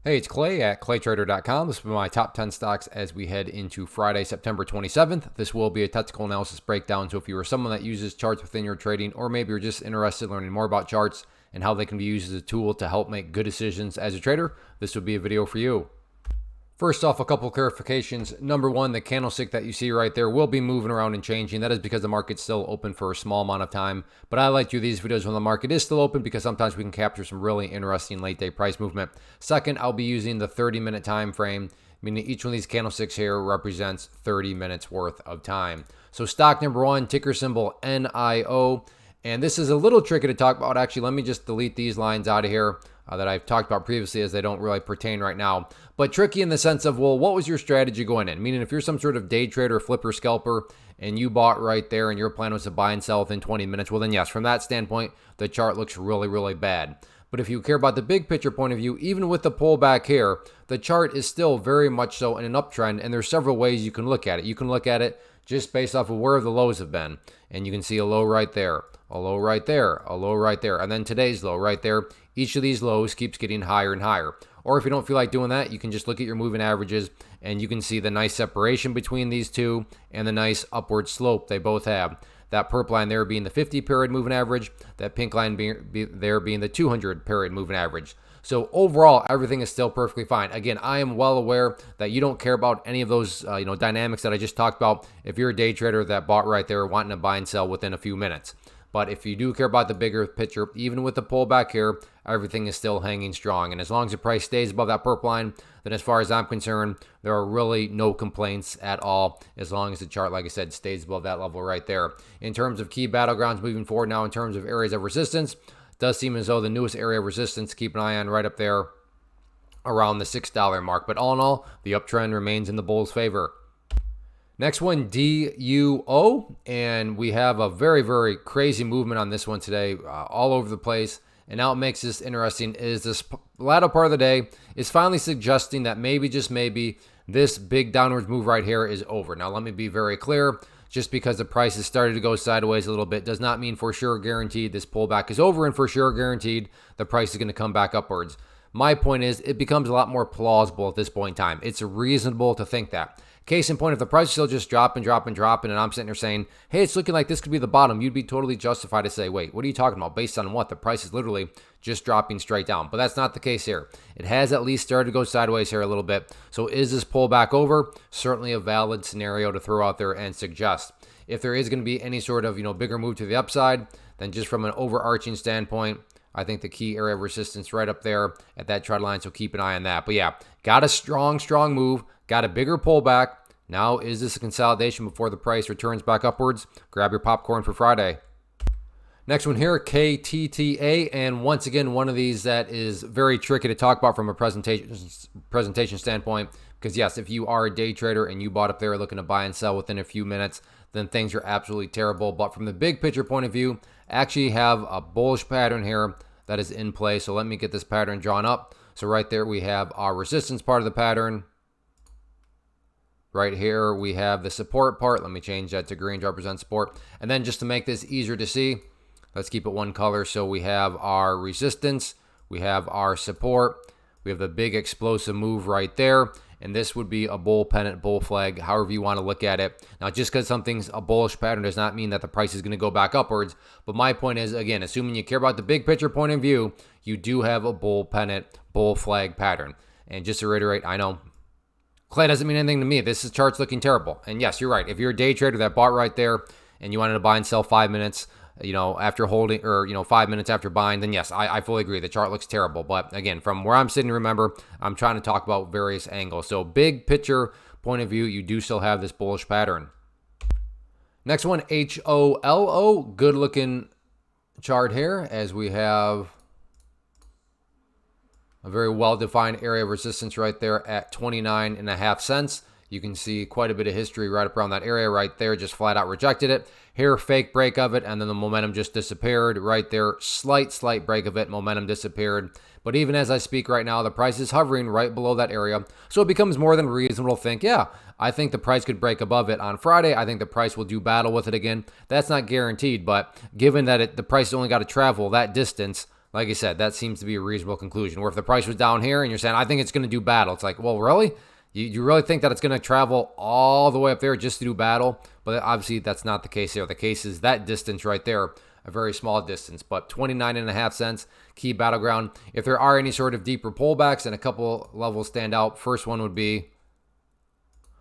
Hey, it's Clay at claytrader.com. This will be my top 10 stocks as we head into Friday, September 27th. This will be a technical analysis breakdown. So if you are someone that uses charts within your trading, or maybe you're just interested in learning more about charts and how they can be used as a tool to help make good decisions as a trader, this would be a video for you. First off, a couple of clarifications. Number one, the candlestick that you see right there will be moving around and changing. That is because the market's still open for a small amount of time. But I like to do these videos when the market is still open because sometimes we can capture some really interesting late day price movement. Second, I'll be using the 30-minute time frame, meaning each one of these candlesticks here represents 30 minutes worth of time. So stock number one, ticker symbol NIO. And this is a little tricky to talk about. Actually, let me just delete these lines out of here that I've talked about previously, as they don't really pertain right now. But tricky in the sense of, well, what was your strategy going in? Meaning if you're some sort of day trader, flipper, scalper, and you bought right there and your plan was to buy and sell within 20 minutes, well then yes, from that standpoint, the chart looks really, really bad. But if you care about the big picture point of view, even with the pullback here, the chart is still very much so in an uptrend, and there's several ways you can look at it. You can look at it just based off of where the lows have been, and you can see a low right there, a low right there, a low right there, and then today's low right there. Each of these lows keeps getting higher and higher. Or if you don't feel like doing that, you can just look at your moving averages and you can see the nice separation between these two and the nice upward slope they both have. That purple line there being the 50-period moving average, that pink line being the 200-period moving average. So overall, everything is still perfectly fine. Again, I am well aware that you don't care about any of those dynamics that I just talked about if you're a day trader that bought right there wanting to buy and sell within a few minutes. But if you do care about the bigger picture, even with the pullback here, everything is still hanging strong. And as long as the price stays above that purple line, then as far as I'm concerned, there are really no complaints at all, as long as the chart, like I said, stays above that level right there. In terms of key battlegrounds moving forward now, in terms of areas of resistance, does seem as though the newest area of resistance, keep an eye on right up there around the $6 mark. But all in all, the uptrend remains in the bulls' favor. Next one, DUO, and we have a very, very crazy movement on this one today, all over the place. And now what makes this interesting is this latter part of the day is finally suggesting that maybe, just maybe, this big downwards move right here is over. Now, let me be very clear. Just because the price has started to go sideways a little bit does not mean for sure guaranteed this pullback is over and for sure guaranteed the price is going to come back upwards. My point is it becomes a lot more plausible at this point in time. It's reasonable to think that. Case in point, if the price is still just dropping, and I'm sitting there saying, hey, it's looking like this could be the bottom, you'd be totally justified to say, wait, what are you talking about? Based on what? The price is literally just dropping straight down. But that's not the case here. It has at least started to go sideways here a little bit. So is this pullback over? Certainly a valid scenario to throw out there and suggest. If there is going to be any sort of bigger move to the upside, then just from an overarching standpoint, I think the key area of resistance right up there at that trend line, so keep an eye on that. But yeah, got a strong move, got a bigger pullback. Now, is this a consolidation before the price returns back upwards? Grab your popcorn for Friday. Next one here, KTTA, and once again, one of these that is very tricky to talk about from a presentation standpoint, because yes, if you are a day trader and you bought up there looking to buy and sell within a few minutes, then things are absolutely terrible. But from the big picture point of view, actually have a bullish pattern here that is in play. So let me get this pattern drawn up. So right there we have our resistance part of the pattern. Right here we have the support part. Let me change that to green to represent support. And then just to make this easier to see, let's keep it one color. So we have our resistance, we have our support, we have the big explosive move right there. And this would be a bull pennant, bull flag, however you want to look at it. Now, just because something's a bullish pattern does not mean that the price is going to go back upwards. But my point is, again, assuming you care about the big picture point of view, you do have a bull pennant, bull flag pattern. And just to reiterate, I know Clay doesn't mean anything to me. This chart's looking terrible. And yes, you're right. If you're a day trader that bought right there and you wanted to buy and sell 5 minutes, after holding, or 5 minutes after buying, then yes, I fully agree. The chart looks terrible. But again, from where I'm sitting, remember, I'm trying to talk about various angles. So big picture point of view, you do still have this bullish pattern. Next one, HOLO, good looking chart here, as we have a very well-defined area of resistance right there at 29.5 cents. You can see quite a bit of history right up around that area right there, just flat out rejected it. Here, fake break of it, and then the momentum just disappeared right there. Slight break of it, momentum disappeared. But even as I speak right now, the price is hovering right below that area. So it becomes more than reasonable to think, yeah, I think the price could break above it on Friday. I think the price will do battle with it again. That's not guaranteed, but given that the price only got to travel that distance, Like I said, that seems to be a reasonable conclusion. Where if the price was down here and you're saying, I think it's going to do battle, it's like, well, really? You really think that it's going to travel all the way up there just to do battle? But obviously, that's not the case here. The case is that distance right there, a very small distance. But 29.5 cents, key battleground. If there are any sort of deeper pullbacks and a couple levels stand out, first one would be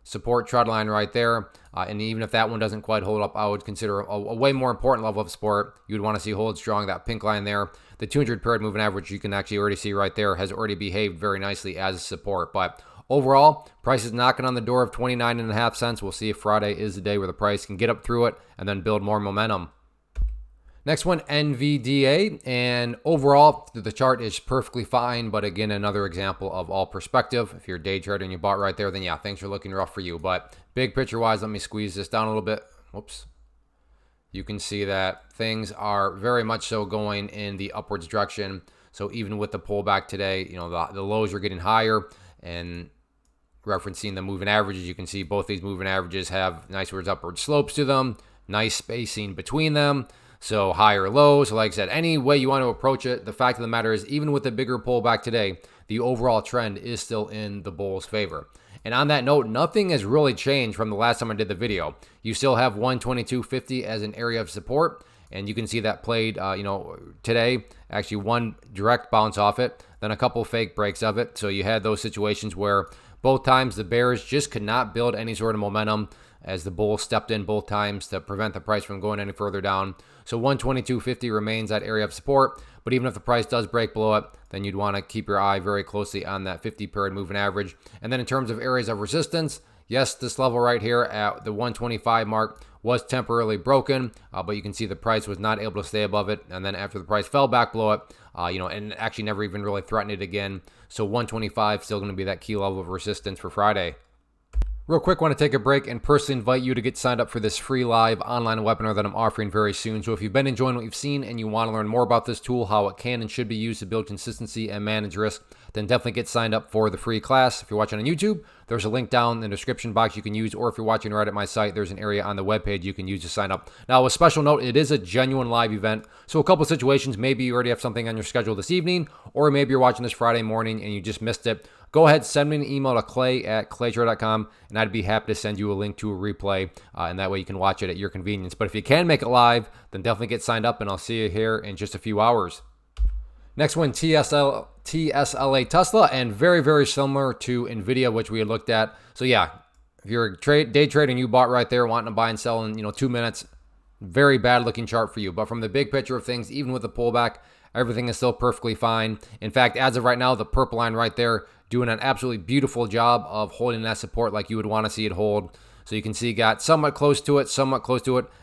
support trend line right there. And even if that one doesn't quite hold up, I would consider a way more important level of support. You'd want to see hold strong, that pink line there. The 200 period moving average, you can actually already see right there, has already behaved very nicely as support. But overall, price is knocking on the door of 29.5 cents. We'll see if Friday is the day where the price can get up through it and then build more momentum. Next one, NVDA, and overall, the chart is perfectly fine, but again, another example of all perspective. If you're a day trader and you bought right there, then yeah, things are looking rough for you. But big picture-wise, let me squeeze this down a little bit. Whoops. You can see that things are very much so going in the upwards direction. So even with the pullback today, you know, the lows are getting higher, and referencing the moving averages, you can see both these moving averages have nice upward slopes to them, nice spacing between them. So higher lows. So like I said, any way you want to approach it, the fact of the matter is, even with the bigger pullback today, the overall trend is still in the bulls' favor. And on that note, nothing has really changed from the last time I did the video. You still have 122.50 as an area of support, and you can see that played, today. Actually, one direct bounce off it, then a couple fake breaks of it. So you had those situations where both times the bears just could not build any sort of momentum, as the bulls stepped in both times to prevent the price from going any further down. So 122.50 remains that area of support, but even if the price does break below it, then you'd want to keep your eye very closely on that 50 period moving average. And then in terms of areas of resistance, yes, this level right here at the 125 mark was temporarily broken, but you can see the price was not able to stay above it. And then after the price fell back below it, and actually never even really threatened it again. So 125 still going to be that key level of resistance for Friday. Real quick, want to take a break and personally invite you to get signed up for this free live online webinar that I'm offering very soon. So if you've been enjoying what you've seen and you want to learn more about this tool, how it can and should be used to build consistency and manage risk, then definitely get signed up for the free class. If you're watching on YouTube, there's a link down in the description box you can use, or if you're watching right at my site, there's an area on the webpage you can use to sign up. Now, a special note, it is a genuine live event. So a couple of situations, maybe you already have something on your schedule this evening, or maybe you're watching this Friday morning and you just missed it. Go ahead, send me an email to clay@claytrader.com, and I'd be happy to send you a link to a replay, and that way you can watch it at your convenience. But if you can make it live, then definitely get signed up, and I'll see you here in just a few hours. Next one, TSLA Tesla, and very, very similar to NVIDIA, which we had looked at. So yeah, if you're a day trader and you bought right there, wanting to buy and sell in 2 minutes, very bad looking chart for you. But from the big picture of things, even with the pullback, everything is still perfectly fine. In fact, as of right now, the purple line right there doing an absolutely beautiful job of holding that support like you would want to see it hold. So you can see got somewhat close to it,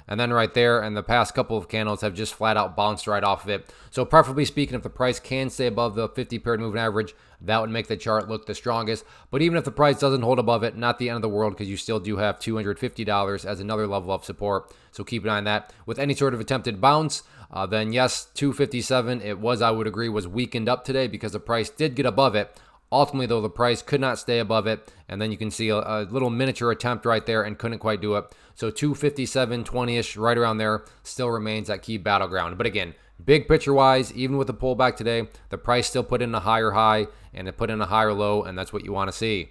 and then right there, and the past couple of candles have just flat out bounced right off of it. So preferably speaking, if the price can stay above the 50 period moving average, that would make the chart look the strongest. But even if the price doesn't hold above it, not the end of the world, because you still do have $250 as another level of support. So keep an eye on that. With any sort of attempted bounce, then yes, 257, it was, I would agree, was weakened up today because the price did get above it. Ultimately, though, the price could not stay above it, and then you can see a little miniature attempt right there and couldn't quite do it. So 257.20-ish, right around there, still remains that key battleground. But again, big picture-wise, even with the pullback today, the price still put in a higher high, and it put in a higher low, and that's what you want to see.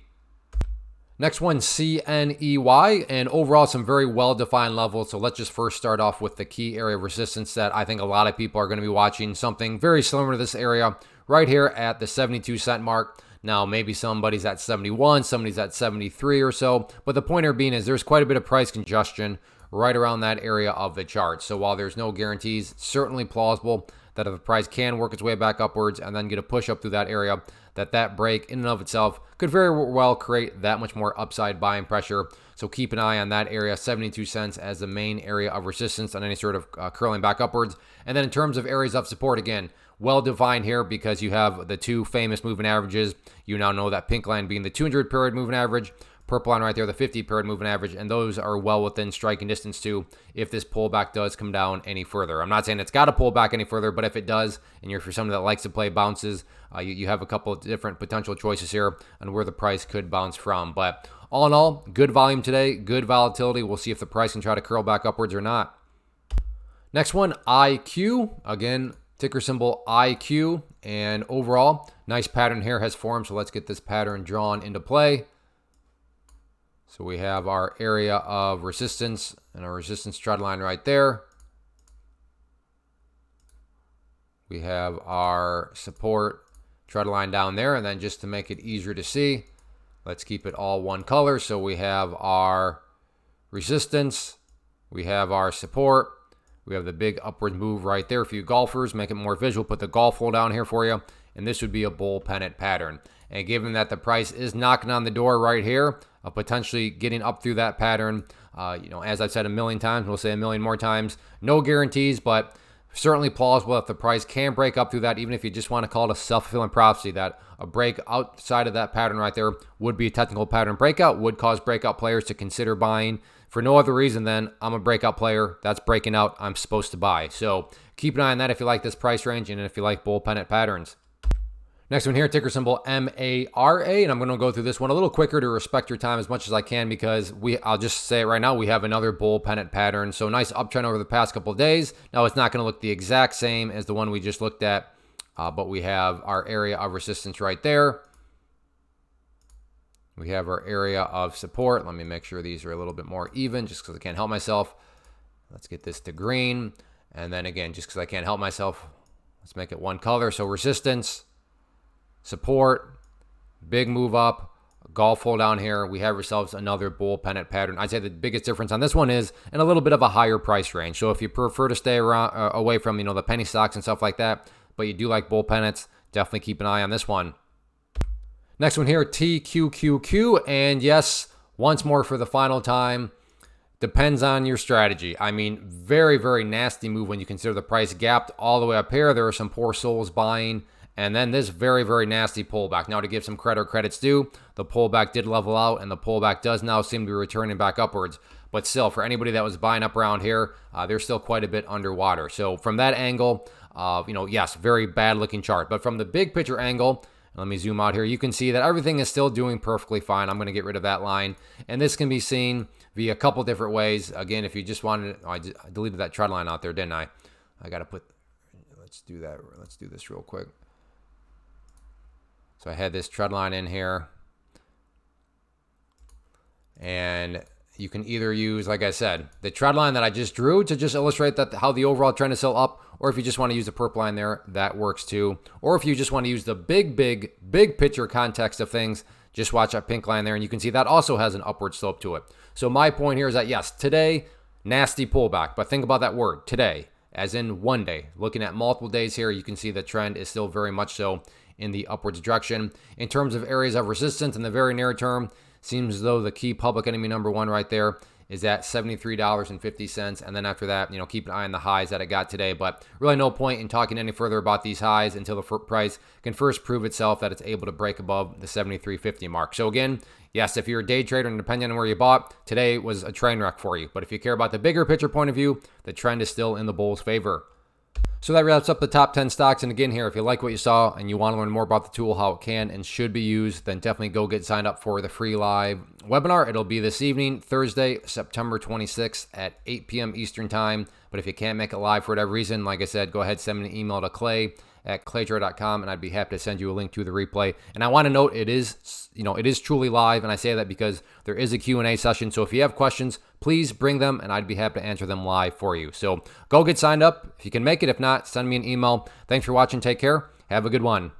Next one, CNEY, and overall some very well-defined levels. So let's just first start off with the key area of resistance that I think a lot of people are going to be watching. Something very similar to this area right here at the 72-cent mark. Now, maybe somebody's at 71, somebody's at 73 or so. But the point here being is there's quite a bit of price congestion right around that area of the chart. So while there's no guarantees, certainly plausible that if the price can work its way back upwards and then get a push up through that area, that break in and of itself could very well create that much more upside buying pressure. So keep an eye on that area, 72 cents, as the main area of resistance on any sort of curling back upwards. And then in terms of areas of support, again, well defined here because you have the two famous moving averages. You now know that pink line being the 200 period moving average, purple line right there, the 50 period moving average, and those are well within striking distance too if this pullback does come down any further. I'm not saying it's got to pull back any further, but if it does, and you're for someone that likes to play bounces, you have a couple of different potential choices here on where the price could bounce from. But all in all, good volume today, good volatility. We'll see if the price can try to curl back upwards or not. Next one, IQ. Again, ticker symbol IQ. And overall, nice pattern here has formed. So let's get this pattern drawn into play. So we have our area of resistance and our resistance trend line right there. We have our support trend line down there. And then just to make it easier to see, let's keep it all one color. So we have our resistance, we have our support, we have the big upward move right there. For you golfers, make it more visual, put the golf hole down here for you. And this would be a bull pennant pattern. And given that the price is knocking on the door right here, potentially getting up through that pattern, as I've said a million times, we'll say a million more times, no guarantees, but certainly plausible if the price can break up through that, even if you just want to call it a self-fulfilling prophecy, that a break outside of that pattern right there would be a technical pattern breakout, would cause breakout players to consider buying for no other reason than I'm a breakout player, that's breaking out, I'm supposed to buy. So keep an eye on that if you like this price range and if you like bull pennant patterns. Next one here, ticker symbol MARA, and I'm going to go through this one a little quicker to respect your time as much as I can because I'll just say it right now, we have another bull pennant pattern. So nice uptrend over the past couple of days. Now it's not going to look the exact same as the one we just looked at, but we have our area of resistance right there. We have our area of support. Let me make sure these are a little bit more even just because I can't help myself. Let's get this to green. And then again, just because I can't help myself, let's make it one color. So resistance, support, big move up, golf hole down here. We have ourselves another bull pennant pattern. I'd say the biggest difference on this one is in a little bit of a higher price range. So if you prefer to stay around away from the penny stocks and stuff like that, but you do like bull pennants, definitely keep an eye on this one. Next one here, TQQQ, and yes, once more for the final time, depends on your strategy. I mean, very, very nasty move when you consider the price gapped all the way up here. There are some poor souls buying. And then this very, very nasty pullback. Now, to give some credit where credit's due, the pullback did level out, and the pullback does now seem to be returning back upwards. But still, for anybody that was buying up around here, they're still quite a bit underwater. So from that angle, yes, very bad-looking chart. But from the big picture angle, let me zoom out here, you can see that everything is still doing perfectly fine. I'm going to get rid of that line. And this can be seen via a couple different ways. Again, if you just wanted, I deleted that trend line out there, didn't I? I got to put, let's do that. Let's do this real quick. So I had this trend line in here, and you can either use, like I said, the trend line that I just drew to just illustrate that how the overall trend is still up, or if you just want to use the purple line there, that works too. Or if you just want to use the big picture context of things, just watch that pink line there, and you can see that also has an upward slope to it. So my point here is that, yes, today, nasty pullback, but think about that word, today, as in one day. Looking at multiple days here, you can see the trend is still very much so in the upwards direction. In terms of areas of resistance in the very near term, seems as though the key public enemy number one right there is at $73.50. And then after that, keep an eye on the highs that it got today. But really no point in talking any further about these highs until the price can first prove itself that it's able to break above the $73.50 mark. So again, yes, if you're a day trader and depending on where you bought, today was a train wreck for you. But if you care about the bigger picture point of view, the trend is still in the bull's favor. So that wraps up the top 10 stocks. And again here, if you like what you saw and you want to learn more about the tool, how it can and should be used, then definitely go get signed up for the free live webinar. It'll be this evening, Thursday, September 26th at 8 p.m. Eastern time. But if you can't make it live for whatever reason, like I said, go ahead, send me an email to clay@claytrader.com, and I'd be happy to send you a link to the replay. And I want to note it is truly live, and I say that because there is a Q&A session. So if you have questions, please bring them, and I'd be happy to answer them live for you. So go get signed up if you can make it. If not, send me an email. Thanks for watching. Take care. Have a good one.